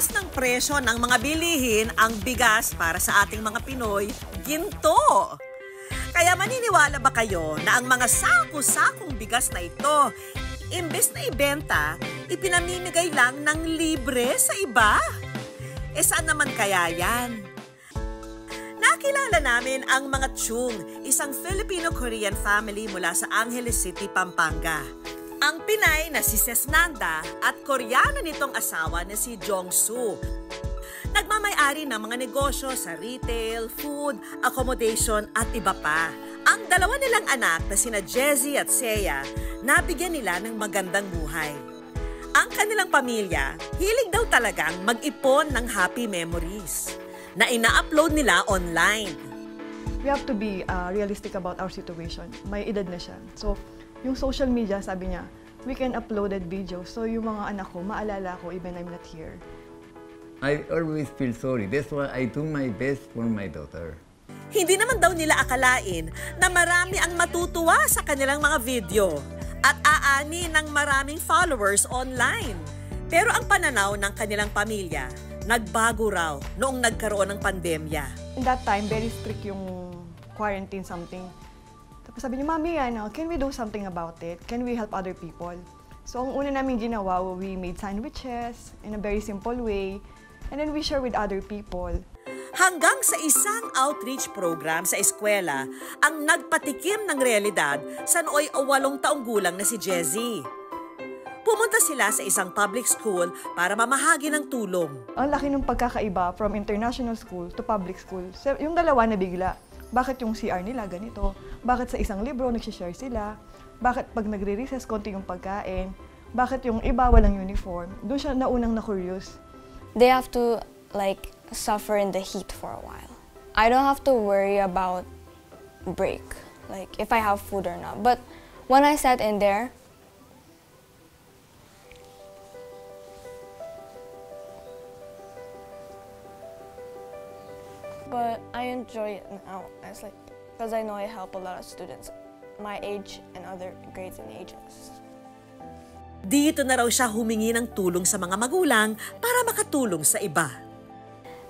taas ng presyo ng mga bilihin, ang bigas para sa ating mga Pinoy, ginto. Kaya maniniwala ba kayo na ang mga sako-sakong bigas na ito, imbes na ibenta, ipinamimigay lang ng libre sa iba? Saan naman kaya yan? Nakilala namin ang mga Chung, isang Filipino-Korean family mula sa Angeles City, Pampanga. Ang Pinay na si Cesnanda at Koreano nitong asawa na si Jong-soo. Nagmamay-ari ng mga negosyo sa retail, food, accommodation at iba pa. Ang dalawa nilang anak na sina Jezzy at Seiya, nabigyan nila ng magandang buhay. Ang kanilang pamilya, hilig daw talagang mag-ipon ng happy memories na ina-upload nila online. We have to be realistic about our situation. May edad na siya. So, yung social media, sabi niya, we can upload videos. So, yung mga anak ko, maalala ko even I'm not here. I always feel sorry. That's why I do my best for my daughter. Hindi naman daw nila akalain na marami ang matutuwa sa kanilang mga video at aani ng maraming followers online. Pero ang pananaw ng kanilang pamilya, nagbago raw noong nagkaroon ng pandemya. In that time, very strict yung quarantine something. Tapos sabi niya, Mami, can we do something about it? Can we help other people? So ang una namin ginawa, we made sandwiches in a very simple way. And then we share with other people. Hanggang sa isang outreach program sa eskwela ang nagpatikim ng realidad sa nooy 8 taong gulang na si Jezzy. Pumunta sila sa isang public school para mamahagi ng tulong. Ang laki ng pagkakaiba from international school to public school. Yung dalawa na bigla. Bakit yung CR nila ganito? Bakit sa isang libro nagsishare sila? Bakit pag nagre-recess konti yung pagkain? Bakit yung iba walang uniform? Doon siya naunang na-curious. They have to suffer in the heat for a while. I don't have to worry about break, if I have food or not. But when I sat in there, but I enjoy it now. It's because I know I help a lot of students my age and other grades and ages. Dito na raw siya humingi ng tulong sa mga magulang para makatulong sa iba.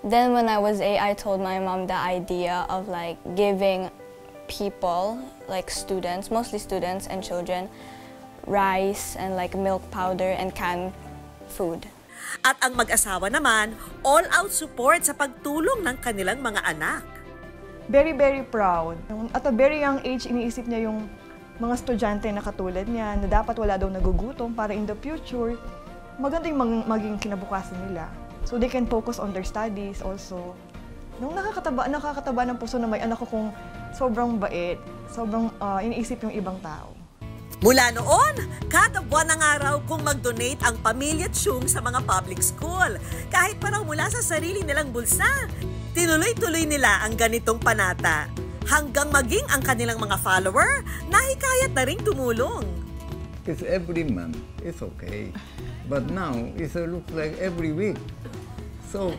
Then when I was 8, I told my mom the idea of giving people, students, mostly students and children, rice and milk powder and canned food. At ang mag-asawa naman, all-out support sa pagtulong ng kanilang mga anak. Very, very proud. At a very young age, iniisip niya yung mga estudyante na katulad niya na dapat wala daw nagugutom para in the future, maganda yung maging kinabukasan nila. So they can focus on their studies also. Nung nakakataba ng puso na may anak ko kung sobrang bait, sobrang iniisip yung ibang tao. Mula noon, kada buwan ng araw kung mag-donate ang pamilya Chung sa mga public school. Kahit pa raw mula sa sarili nilang bulsa, tinuloy-tuloy nila ang ganitong panata. Hanggang maging ang kanilang mga follower, nahikayat na rin tumulong. It's every month, it's okay. But now, it looks like every week. So,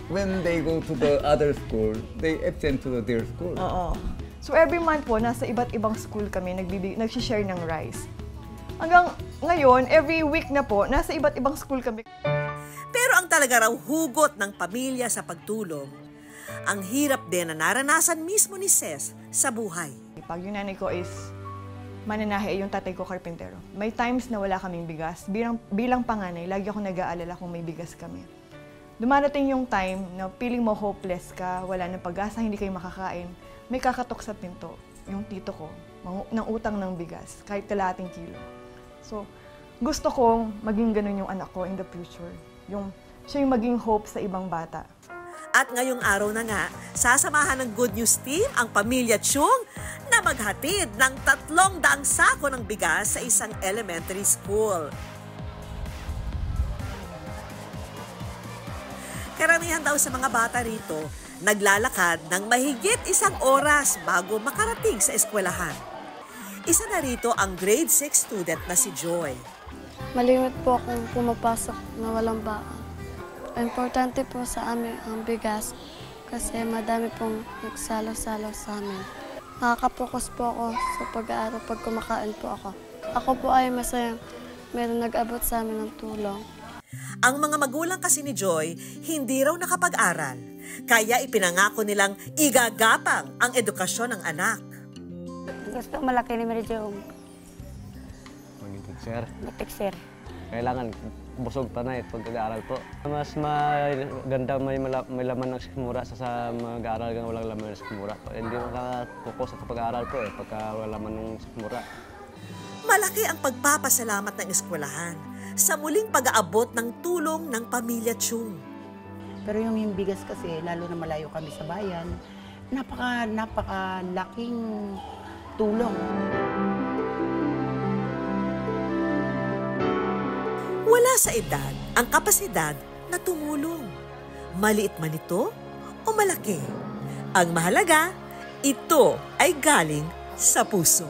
when they go to the other school, they absent to their school. Oo. So every month po, nasa iba't ibang school kami nagsishare ng rice. Hanggang ngayon, every week na po, nasa iba't ibang school kami. Pero ang talaga raw hugot ng pamilya sa pagtulong, ang hirap din na naranasan mismo ni Ces sa buhay. Pag yung nanay ko is mananahe, yung tatay ko karpentero. May times na wala kaming bigas. Bilang panganay, lagi ako nag-aalala kung may bigas kami. Dumarating yung time na feeling mo hopeless ka, wala nang pag-asa, hindi kayo makakain. May kakatok sa pinto, yung tito ko, ng utang ng bigas, kahit kalahating kilo. So, gusto kong maging ganun yung anak ko in the future. Siya yung maging hope sa ibang bata. At ngayong araw na nga, sasamahan ng Good News Team ang pamilya Chung na maghatid ng 300 sako ng bigas sa isang elementary school. Karamihan daw sa mga bata rito, naglalakad ng mahigit 1 oras bago makarating sa eskwelahan. Isa na rito ang grade 6 student na si Joy. Malimit po akong pumapasok na walang baon. Importante po sa amin ang bigas kasi madami pong nagsalo-salo sa amin. Nakaka-focus po ako sa pag-aaral pag kumakain po ako. Ako po ay masayang meron nag-abot sa amin ng tulong. Ang mga magulang kasi ni Joy hindi raw nakapag-aral, kaya ipinangako nilang igagapang ang edukasyon ng anak. Gusto malaki ni Mary Jo. Maging teacher. Teacher. Kailangan busog tanay pag-aaral po. Mas maganda may laman ng sikmura sa mag-aaral kang walang laman ng sikmura. Hindi makapokus sa pag-aaral po pagka wala laman ng sikmura. Malaki ang pagpapasalamat ng eskwelahan sa muling pag-aabot ng tulong ng pamilya Chung. Pero yung bigas kasi, lalo na malayo kami sa bayan, napakalaking tulong. Wala sa edad ang kapasidad na tumulong. Maliit man ito o malaki. Ang mahalaga, ito ay galing sa puso.